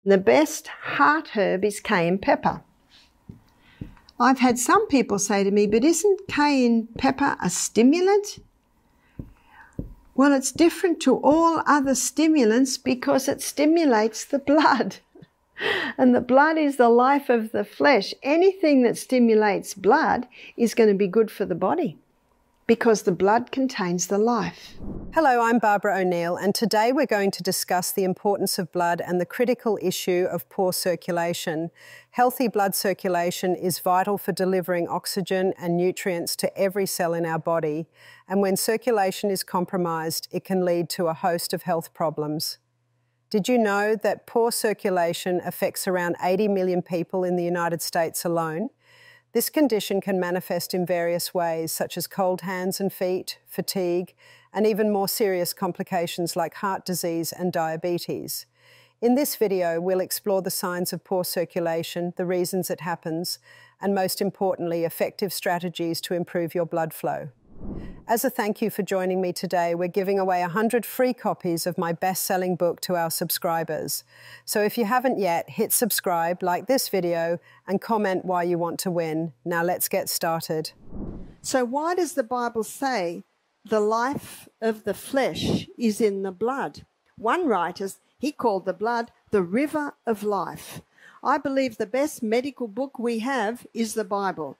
The best heart herb is cayenne pepper. I've had some people say to me, but isn't cayenne pepper a stimulant? Well, it's different to all other stimulants because it stimulates the blood. And the blood is the life of the flesh. Anything that stimulates blood is going to be good for the body because the blood contains the life. Hello, I'm Barbara O'Neill, and today we're going to discuss the importance of blood and the critical issue of poor circulation. Healthy blood circulation is vital for delivering oxygen and nutrients to every cell in our body, and when circulation is compromised, it can lead to a host of health problems. Did you know that poor circulation affects around 80 million people in the United States alone? This condition can manifest in various ways, such as cold hands and feet, fatigue, and even more serious complications like heart disease and diabetes. In this video, we'll explore the signs of poor circulation, the reasons it happens, and most importantly, effective strategies to improve your blood flow. As a thank you for joining me today, we're giving away 100 free copies of my best-selling book to our subscribers. So if you haven't yet, hit subscribe, like this video, and comment why you want to win. Now let's get started. So why does the Bible say the life of the flesh is in the blood? One writer, he called the blood the river of life. I believe the best medical book we have is the Bible.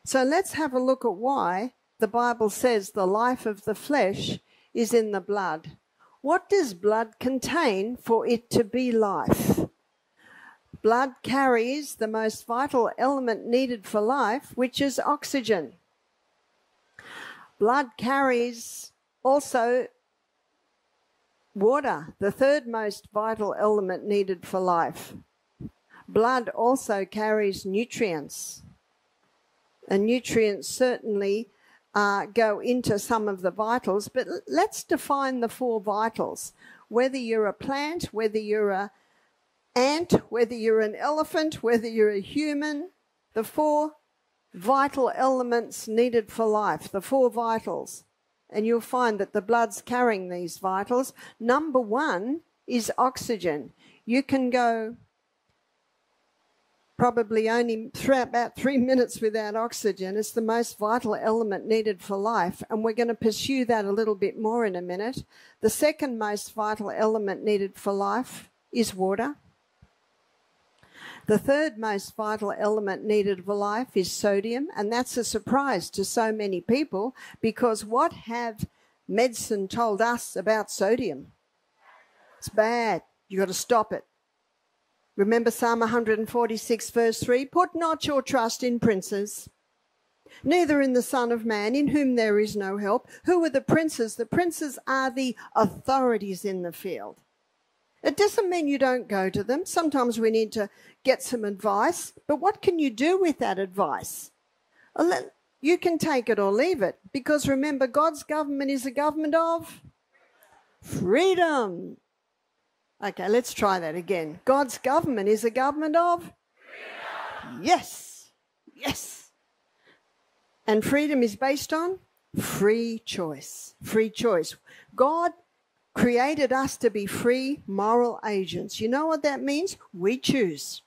So let's have a look at why the Bible says the life of the flesh is in the blood. What does blood contain for it to be life? Blood carries the most vital element needed for life, which is oxygen. Blood carries also water, the third most vital element needed for life. Blood also carries nutrients. And nutrients certainly go into some of the vitals, but let's define the four vitals. Whether you're a plant, whether you're an ant, whether you're an elephant, whether you're a human, the four vital elements needed for life, the four vitals. And you'll find that the blood's carrying these vitals. Number one is oxygen. You can go probably only about 3 minutes without oxygen. It's the most vital element needed for life, and we're going to pursue that a little bit more in a minute. The second most vital element needed for life is water. The third most vital element needed for life is sodium, and that's a surprise to so many people because what have medicine told us about sodium? It's bad. You've got to stop it. Remember Psalm 146 verse 3, "Put not your trust in princes, neither in the Son of Man, in whom there is no help." Who are the princes? The princes are the authorities in the field. It doesn't mean you don't go to them. Sometimes we need to get some advice, but what can you do with that advice? You can take it or leave it, because remember, God's government is a government of freedom. Okay, let's try that again. God's government is a government of freedom. Yes, yes. And freedom is based on free choice. Free choice. God created us to be free moral agents. You know what that means? We choose.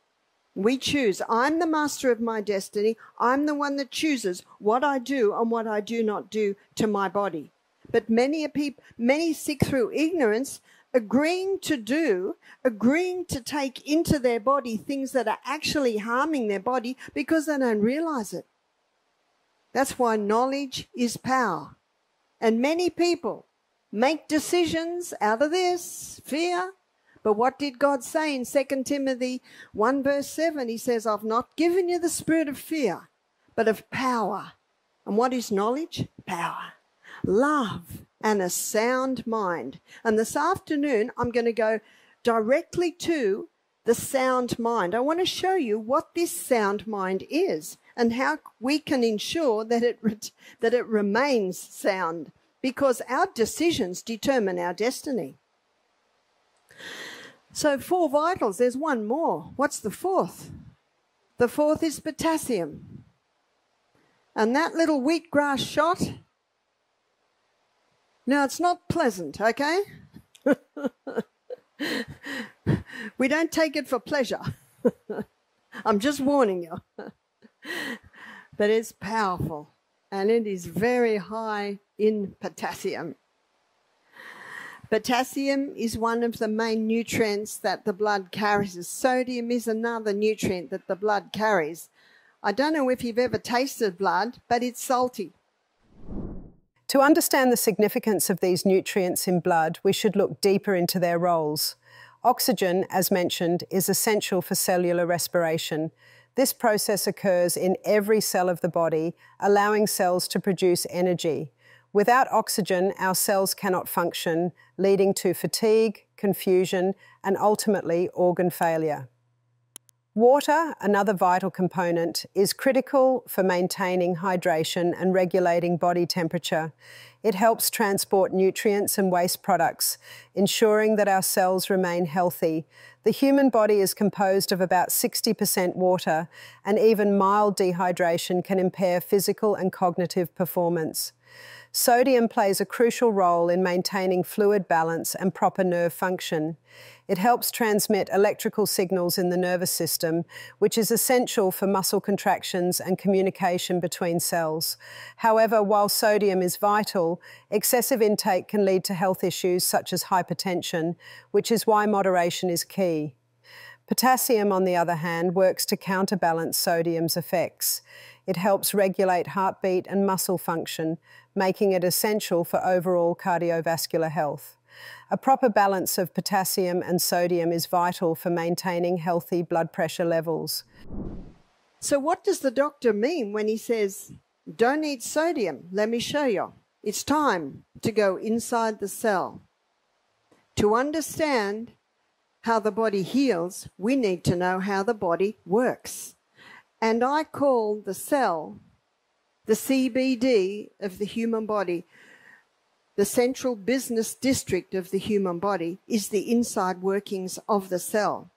We choose. I'm the master of my destiny. I'm the one that chooses what I do and what I do not do to my body. But many seek through ignorance, agreeing to take into their body things that are actually harming their body because they don't realize it. That's why knowledge is power. And many people make decisions out of this, fear. But what did God say in 2 Timothy 1 verse 7? He says, "I've not given you the spirit of fear, but of power." And what is knowledge? Power. Love and a sound mind. And this afternoon, I'm going to go directly to the sound mind. I want to show you what this sound mind is and how we can ensure that it remains sound, because our decisions determine our destiny. So 4 vitals, there's one more. What's the fourth? The fourth is potassium. And that little wheatgrass shot, now it's not pleasant, okay? We don't take it for pleasure. I'm just warning you. But it's powerful, and it is very high in potassium. Potassium is one of the main nutrients that the blood carries. Sodium is another nutrient that the blood carries. I don't know if you've ever tasted blood, but it's salty. To understand the significance of these nutrients in blood, we should look deeper into their roles. Oxygen, as mentioned, is essential for cellular respiration. This process occurs in every cell of the body, allowing cells to produce energy. Without oxygen, our cells cannot function, leading to fatigue, confusion, and ultimately organ failure. Water, another vital component, is critical for maintaining hydration and regulating body temperature. It helps transport nutrients and waste products, ensuring that our cells remain healthy. The human body is composed of about 60% water, and even mild dehydration can impair physical and cognitive performance. Sodium plays a crucial role in maintaining fluid balance and proper nerve function. It helps transmit electrical signals in the nervous system, which is essential for muscle contractions and communication between cells. However, while sodium is vital, excessive intake can lead to health issues such as hypertension, which is why moderation is key. Potassium, on the other hand, works to counterbalance sodium's effects. It helps regulate heartbeat and muscle function, making it essential for overall cardiovascular health. A proper balance of potassium and sodium is vital for maintaining healthy blood pressure levels. So what does the doctor mean when he says, don't eat sodium? Let me show you. It's time to go inside the cell. To understand how the body heals, we need to know how the body works. And I call the cell the CBD of the human body. The central business district of the human body is the inside workings of the cell.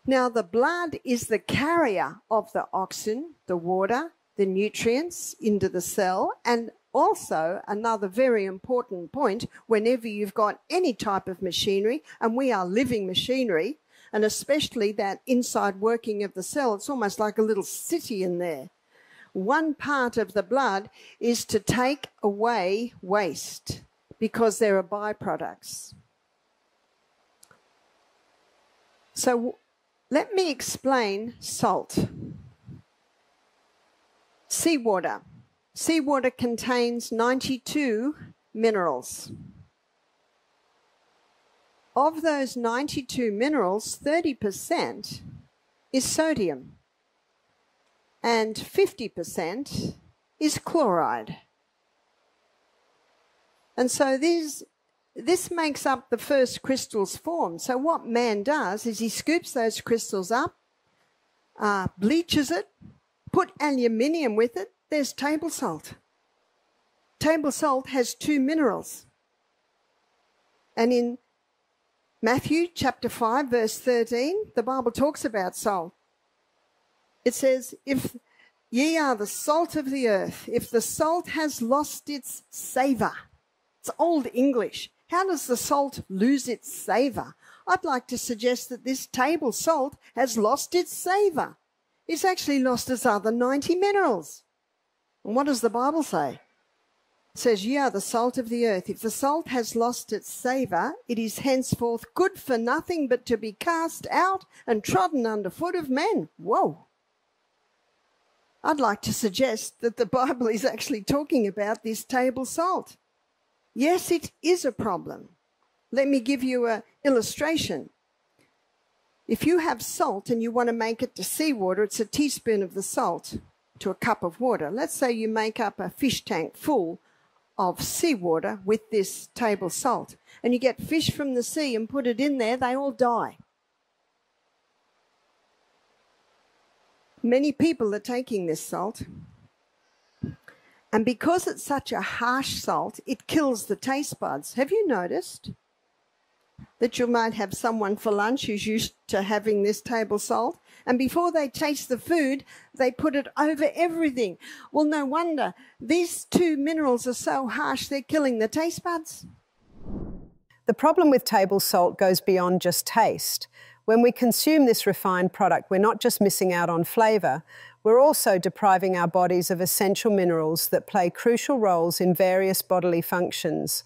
Now, the blood is the carrier of the oxygen, the water, the nutrients into the cell, and also another very important point, whenever you've got any type of machinery, and we are living machinery, and especially that inside working of the cell, it's almost like a little city in there. One part of the blood is to take away waste because there are byproducts. So let me explain salt. Seawater. Seawater contains 92 minerals. Of those 92 minerals, 30% is sodium and 50% is chloride. And so this makes up the first crystals formed. So what man does is he scoops those crystals up, bleaches it, put aluminium with it. There's table salt. Table salt has 2 minerals. And in Matthew chapter 5, verse 13, the Bible talks about salt. It says, if ye are the salt of the earth, if the salt has lost its savour. It's old English. How does the salt lose its savour? I'd like to suggest that this table salt has lost its savour. It's actually lost its other 90 minerals. And what does the Bible say? It says, ye are the salt of the earth. If the salt has lost its savour, it is henceforth good for nothing but to be cast out and trodden under foot of men. Whoa. I'd like to suggest that the Bible is actually talking about this table salt. Yes, it is a problem. Let me give you an illustration. If you have salt and you want to make it to seawater, it's a teaspoon of the salt to a cup of water. Let's say you make up a fish tank full of seawater with this table salt, and you get fish from the sea and put it in there, they all die. Many people are taking this salt, and because it's such a harsh salt, it kills the taste buds. Have you noticed that you might have someone for lunch who's used to having this table salt, and before they taste the food, they put it over everything? Well, no wonder. These 2 minerals are so harsh, they're killing the taste buds. The problem with table salt goes beyond just taste. When we consume this refined product, we're not just missing out on flavour, we're also depriving our bodies of essential minerals that play crucial roles in various bodily functions.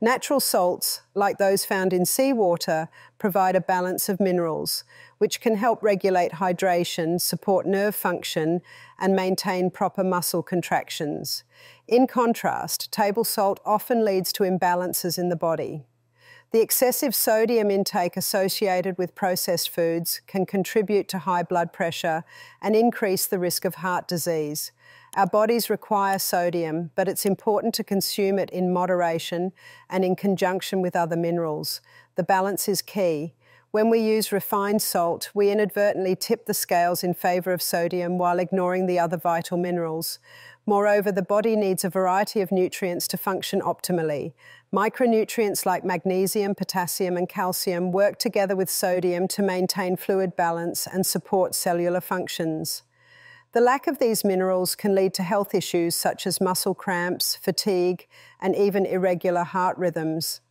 Natural salts, like those found in seawater, provide a balance of minerals, which can help regulate hydration, support nerve function, and maintain proper muscle contractions. In contrast, table salt often leads to imbalances in the body. The excessive sodium intake associated with processed foods can contribute to high blood pressure and increase the risk of heart disease. Our bodies require sodium, but it's important to consume it in moderation and in conjunction with other minerals. The balance is key. When we use refined salt, we inadvertently tip the scales in favour of sodium while ignoring the other vital minerals. Moreover, the body needs a variety of nutrients to function optimally. Micronutrients like magnesium, potassium and calcium work together with sodium to maintain fluid balance and support cellular functions. The lack of these minerals can lead to health issues such as muscle cramps, fatigue, and even irregular heart rhythms.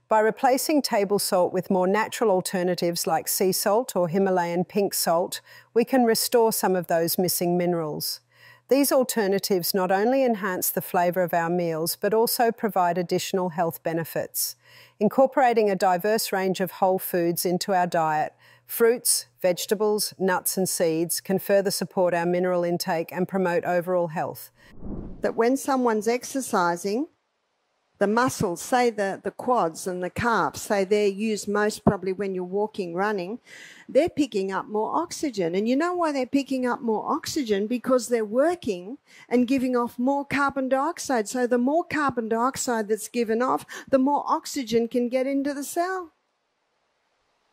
By replacing table salt with more natural alternatives like sea salt or Himalayan pink salt, we can restore some of those missing minerals. These alternatives not only enhance the flavour of our meals, but also provide additional health benefits. Incorporating a diverse range of whole foods into our diet, fruits, vegetables, nuts and seeds can further support our mineral intake and promote overall health. That when someone's exercising, the muscles, say the quads and the calves, say they're used most probably when you're walking, running, they're picking up more oxygen. And you know why they're picking up more oxygen? Because they're working and giving off more carbon dioxide. So the more carbon dioxide that's given off, the more oxygen can get into the cell.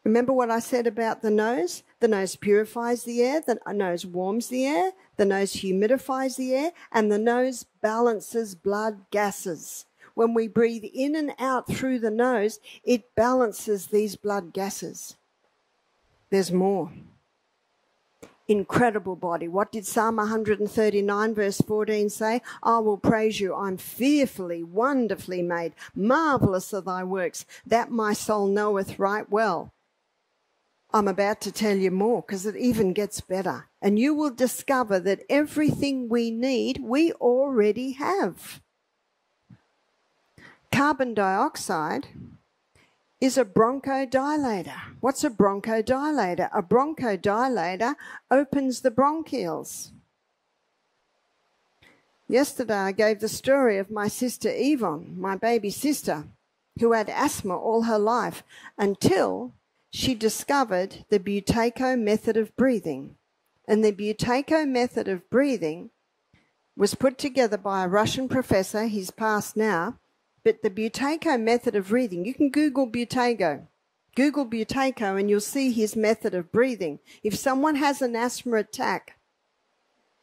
Remember what I said about the nose? The nose purifies the air, the nose warms the air, the nose humidifies the air, and the nose balances blood gases. When we breathe in and out through the nose, it balances these blood gases. There's more. Incredible body. What did Psalm 139 verse 14 say? I will praise you. I'm fearfully, wonderfully made. Marvellous are thy works, that my soul knoweth right well. I'm about to tell you more because it even gets better. And you will discover that everything we need, we already have. Carbon dioxide is a bronchodilator. What's a bronchodilator? A bronchodilator opens the bronchioles. Yesterday I gave the story of my sister Yvonne, my baby sister, who had asthma all her life until she discovered the Buteyko method of breathing. And the Buteyko method of breathing was put together by a Russian professor. He's passed now. But the Buteyko method of breathing, you can Google Buteyko. Google Buteyko and you'll see his method of breathing. If someone has an asthma attack,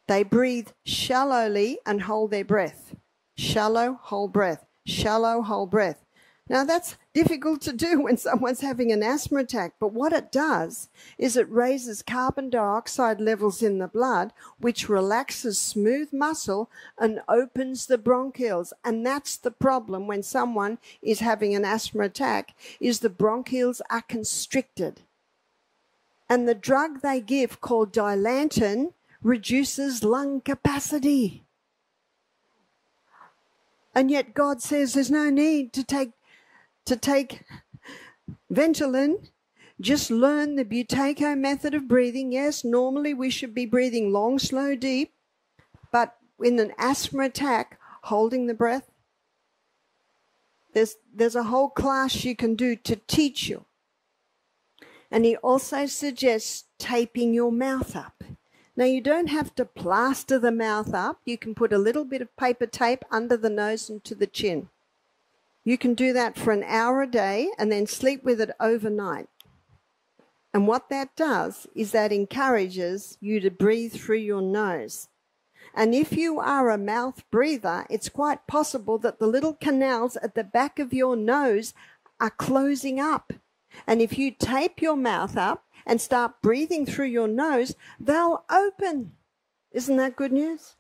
they breathe shallowly and hold their breath. Shallow, hold breath. Shallow, hold breath. Now, that's difficult to do when someone's having an asthma attack, but what it does is it raises carbon dioxide levels in the blood, which relaxes smooth muscle and opens the bronchioles. And that's the problem when someone is having an asthma attack, is the bronchioles are constricted. And the drug they give, called Dilantin, reduces lung capacity. And yet God says there's no need to take Ventolin. Just learn the Buteyko method of breathing. Yes, normally we should be breathing long, slow, deep, but in an asthma attack, holding the breath. There's a whole class you can do to teach you. And he also suggests taping your mouth up. Now, you don't have to plaster the mouth up. You can put a little bit of paper tape under the nose and to the chin. You can do that for an hour a day and then sleep with it overnight. And what that does is that encourages you to breathe through your nose. And if you are a mouth breather, it's quite possible that the little canals at the back of your nose are closing up. And if you tape your mouth up and start breathing through your nose, they'll open. Isn't that good news?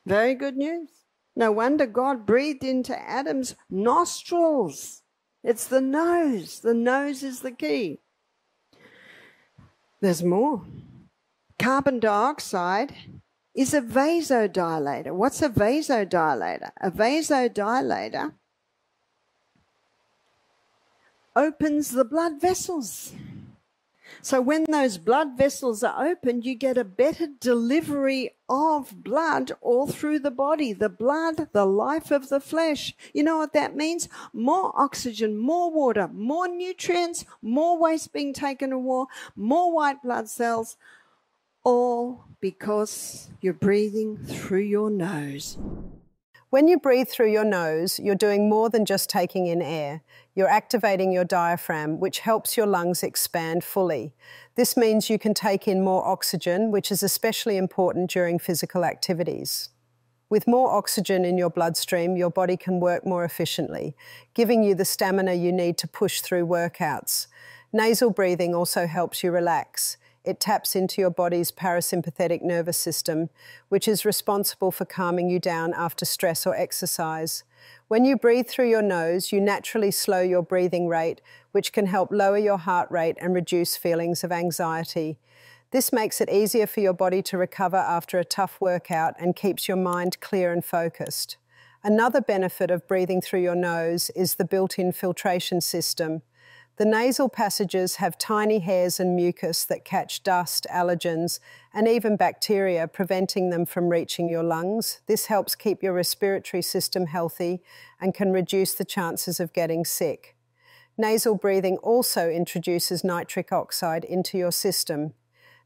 Very good news. No wonder God breathed into Adam's nostrils It's the nose. The nose is the key. There's more. Carbon dioxide is a vasodilator. What's a vasodilator? A vasodilator opens the blood vessels. So when those blood vessels are opened, you get a better delivery of blood all through the body. The blood, the life of the flesh. You know what that means? More oxygen, more water, more nutrients, more waste being taken away, more white blood cells, all because you're breathing through your nose. When you breathe through your nose, you're doing more than just taking in air. You're activating your diaphragm, which helps your lungs expand fully. This means you can take in more oxygen, which is especially important during physical activities. With more oxygen in your bloodstream, your body can work more efficiently, giving you the stamina you need to push through workouts. Nasal breathing also helps you relax. It taps into your body's parasympathetic nervous system, which is responsible for calming you down after stress or exercise. When you breathe through your nose, you naturally slow your breathing rate, which can help lower your heart rate and reduce feelings of anxiety. This makes it easier for your body to recover after a tough workout and keeps your mind clear and focused. Another benefit of breathing through your nose is the built-in filtration system. The nasal passages have tiny hairs and mucus that catch dust, allergens, and even bacteria, preventing them from reaching your lungs. This helps keep your respiratory system healthy and can reduce the chances of getting sick. Nasal breathing also introduces nitric oxide into your system.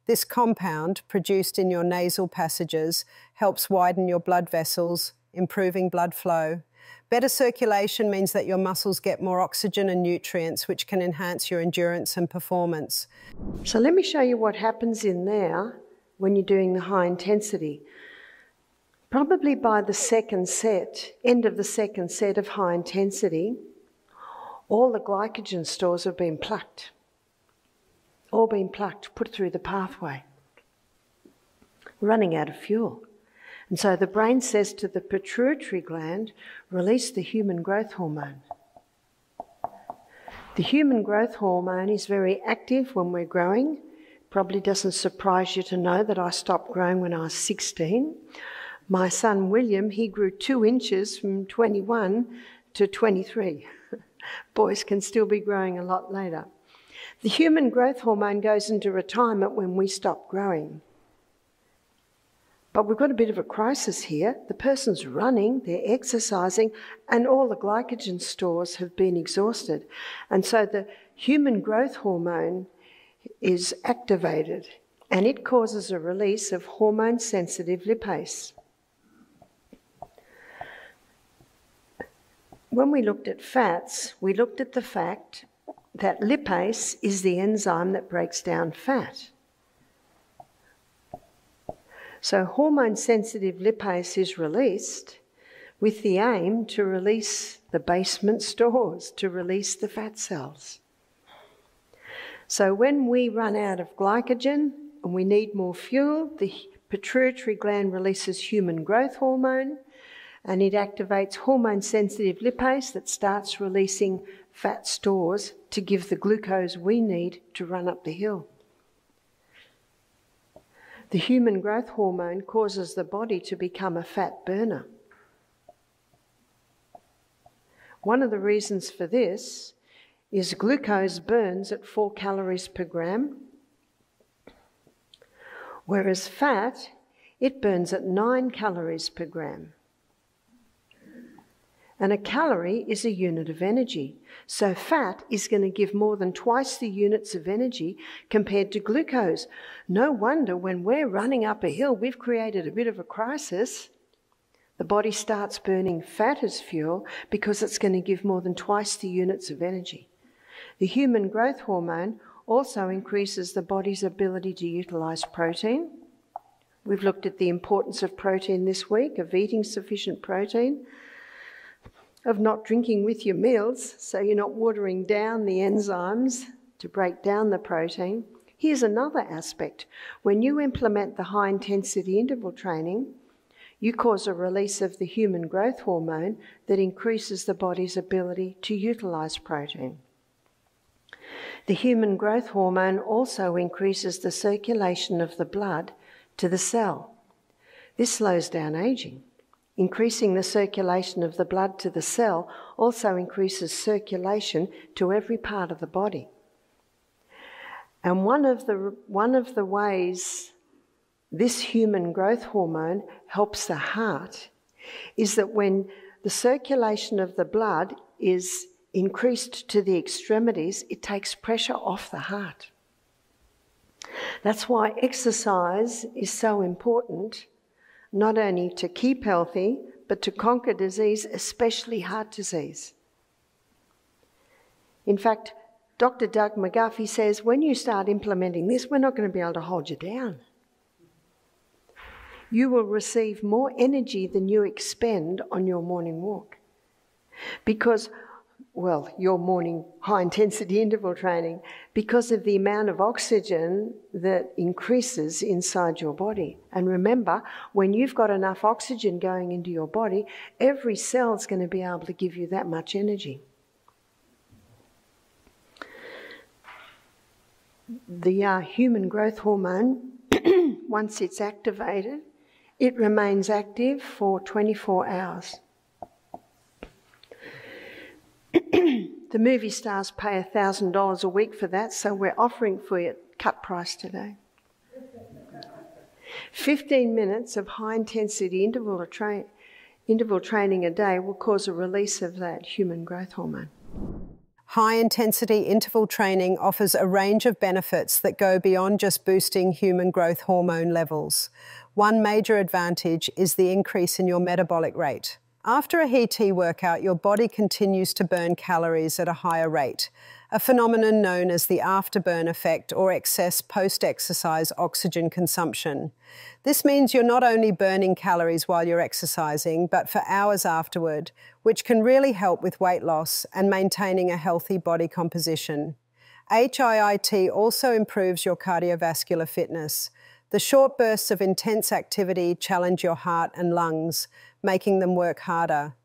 This compound, produced in your nasal passages, helps widen your blood vessels, improving blood flow. Better circulation means that your muscles get more oxygen and nutrients, which can enhance your endurance and performance. So let me show you what happens in there when you're doing the high intensity. Probably by the second set, end of the second set of high intensity, all the glycogen stores have been plucked. All been plucked, put through the pathway. Running out of fuel. And so the brain says to the pituitary gland, release the human growth hormone. The human growth hormone is very active when we're growing. Probably doesn't surprise you to know that I stopped growing when I was 16. My son William, he grew 2 inches from 21 to 23. Boys can still be growing a lot later. The human growth hormone goes into retirement when we stop growing. But we've got a bit of a crisis here. The person's running, they're exercising, and all the glycogen stores have been exhausted. And so the human growth hormone is activated, and it causes a release of hormone-sensitive lipase. When we looked at fats, we looked at the fact that lipase is the enzyme that breaks down fat. So hormone-sensitive lipase is released with the aim to release the basement stores, to release the fat cells. So when we run out of glycogen and we need more fuel, the pituitary gland releases human growth hormone, and it activates hormone-sensitive lipase that starts releasing fat stores to give the glucose we need to run up the hill. The human growth hormone causes the body to become a fat burner. One of the reasons for this is glucose burns at 4 calories per gram, whereas fat, it burns at 9 calories per gram. And a calorie is a unit of energy. So fat is going to give more than twice the units of energy compared to glucose. No wonder when we're running up a hill, we've created a bit of a crisis. The body starts burning fat as fuel because it's going to give more than twice the units of energy. The human growth hormone also increases the body's ability to utilise protein. We've looked at the importance of protein this week, of eating sufficient protein, of not drinking with your meals, so you're not watering down the enzymes to break down the protein. Here's another aspect. When you implement the high-intensity interval training, You cause a release of the human growth hormone that increases the body's ability to utilise protein. The human growth hormone also increases the circulation of the blood to the cell. This slows down ageing. Increasing the circulation of the blood to the cell also increases circulation to every part of the body. And one of the ways this human growth hormone helps the heart is that when the circulation of the blood is increased to the extremities, it takes pressure off the heart. That's why exercise is so important, not only to keep healthy, but to conquer disease, especially heart disease. In fact, Dr. Doug McGuffey says, when you start implementing this, we're not going to be able to hold you down. You will receive more energy than you expend on your morning walk. Because, well, your morning high-intensity interval training, because of the amount of oxygen that increases inside your body. And remember, when you've got enough oxygen going into your body, every cell's going to be able to give you that much energy. The human growth hormone, once it's activated, it remains active for 24 hours. The movie stars pay $1,000 a week for that, so we're offering for you at cut price today. 15 minutes of high-intensity interval training a day will cause a release of that human growth hormone. High-intensity interval training offers a range of benefits that go beyond just boosting human growth hormone levels. One major advantage is the increase in your metabolic rate. After a HET workout, your body continues to burn calories at a higher rate, a phenomenon known as the afterburn effect or excess post-exercise oxygen consumption. This means you're not only burning calories while you're exercising, but for hours afterward, which can really help with weight loss and maintaining a healthy body composition. HIIT also improves your cardiovascular fitness. The short bursts of intense activity challenge your heart and lungs, making them work harder.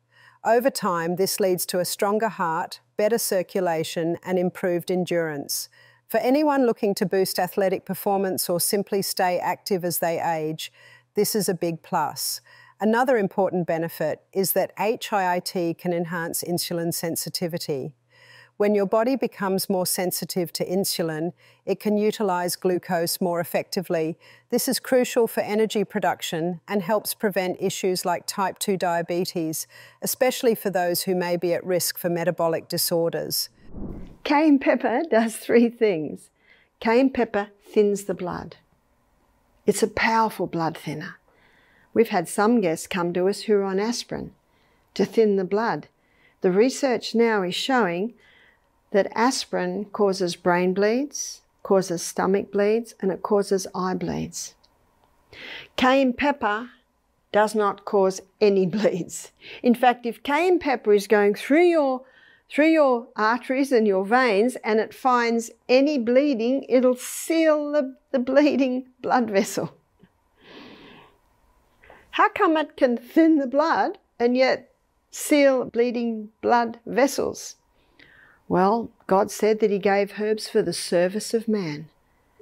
Over time, this leads to a stronger heart, better circulation, and improved endurance. For anyone looking to boost athletic performance or simply stay active as they age, this is a big plus. Another important benefit is that HIIT can enhance insulin sensitivity. When your body becomes more sensitive to insulin, it can utilize glucose more effectively. This is crucial for energy production and helps prevent issues like type 2 diabetes, especially for those who may be at risk for metabolic disorders. Cayenne pepper does 3 things. Cayenne pepper thins the blood. It's a powerful blood thinner. We've had some guests come to us who are on aspirin to thin the blood. The research now is showing that aspirin causes brain bleeds, causes stomach bleeds, and it causes eye bleeds. Cayenne pepper does not cause any bleeds. In fact, if cayenne pepper is going through your arteries and your veins and it finds any bleeding, it'll seal the bleeding blood vessel. How come it can thin the blood and yet seal bleeding blood vessels? Well, God said that he gave herbs for the service of man.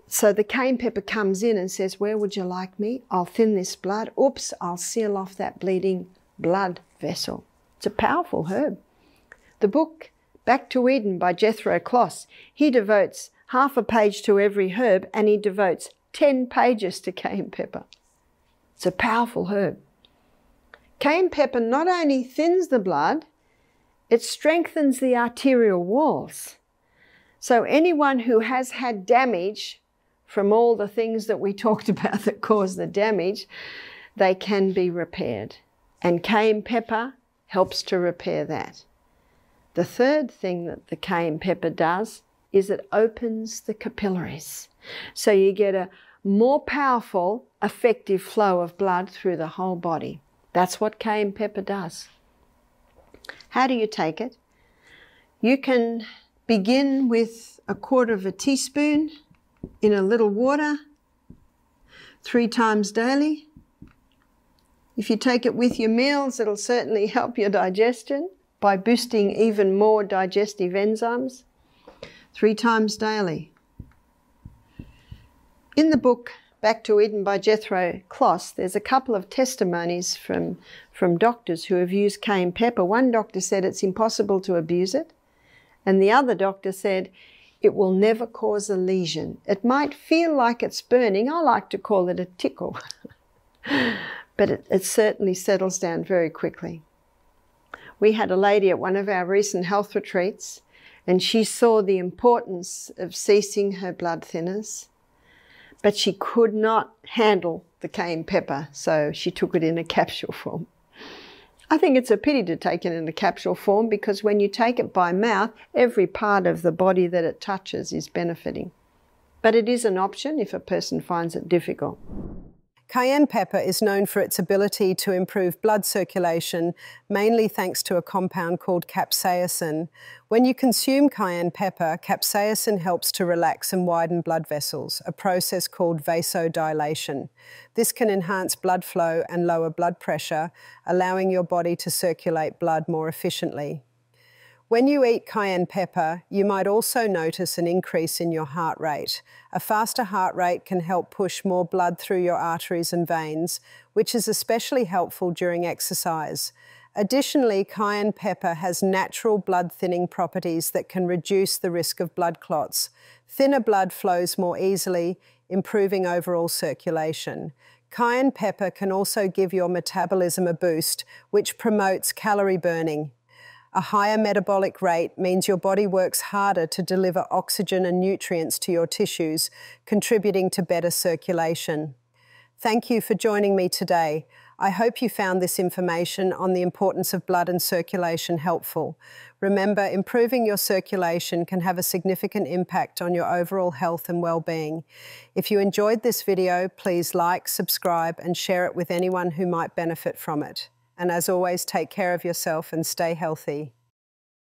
So the cayenne pepper comes in and says, where would you like me? I'll thin this blood. Oops, I'll seal off that bleeding blood vessel. It's a powerful herb. The book Back to Eden by Jethro Kloss, he devotes half a page to every herb and he devotes 10 pages to cayenne pepper. It's a powerful herb. Cayenne pepper not only thins the blood, it strengthens the arterial walls. So anyone who has had damage from all the things that we talked about that cause the damage, they can be repaired. And cayenne pepper helps to repair that. The third thing that the cayenne pepper does is it opens the capillaries. So you get a more powerful, effective flow of blood through the whole body. That's what cayenne pepper does. How do you take it? You can begin with 1/4 teaspoon in a little water 3 times daily. If you take it with your meals, it'll certainly help your digestion by boosting even more digestive enzymes. 3 times daily. In the book Back to Eden by Jethro Kloss, there's a couple of testimonies from doctors who have used cayenne pepper. One doctor said it's impossible to abuse it, and the other doctor said it will never cause a lesion. It might feel like it's burning. I like to call it a tickle, but it certainly settles down very quickly. We had a lady at one of our recent health retreats, and she saw the importance of ceasing her blood thinners, but she could not handle the cayenne pepper, so she took it in a capsule form. I think it's a pity to take it in a capsule form, because when you take it by mouth, every part of the body that it touches is benefiting. But it is an option if a person finds it difficult. Cayenne pepper is known for its ability to improve blood circulation, mainly thanks to a compound called capsaicin. When you consume cayenne pepper, capsaicin helps to relax and widen blood vessels, a process called vasodilation. This can enhance blood flow and lower blood pressure, allowing your body to circulate blood more efficiently. When you eat cayenne pepper, you might also notice an increase in your heart rate. A faster heart rate can help push more blood through your arteries and veins, which is especially helpful during exercise. Additionally, cayenne pepper has natural blood-thinning properties that can reduce the risk of blood clots. Thinner blood flows more easily, improving overall circulation. Cayenne pepper can also give your metabolism a boost, which promotes calorie burning. A higher metabolic rate means your body works harder to deliver oxygen and nutrients to your tissues, contributing to better circulation. Thank you for joining me today. I hope you found this information on the importance of blood and circulation helpful. Remember, improving your circulation can have a significant impact on your overall health and well-being. If you enjoyed this video, please like, subscribe, and share it with anyone who might benefit from it. And as always, take care of yourself and stay healthy.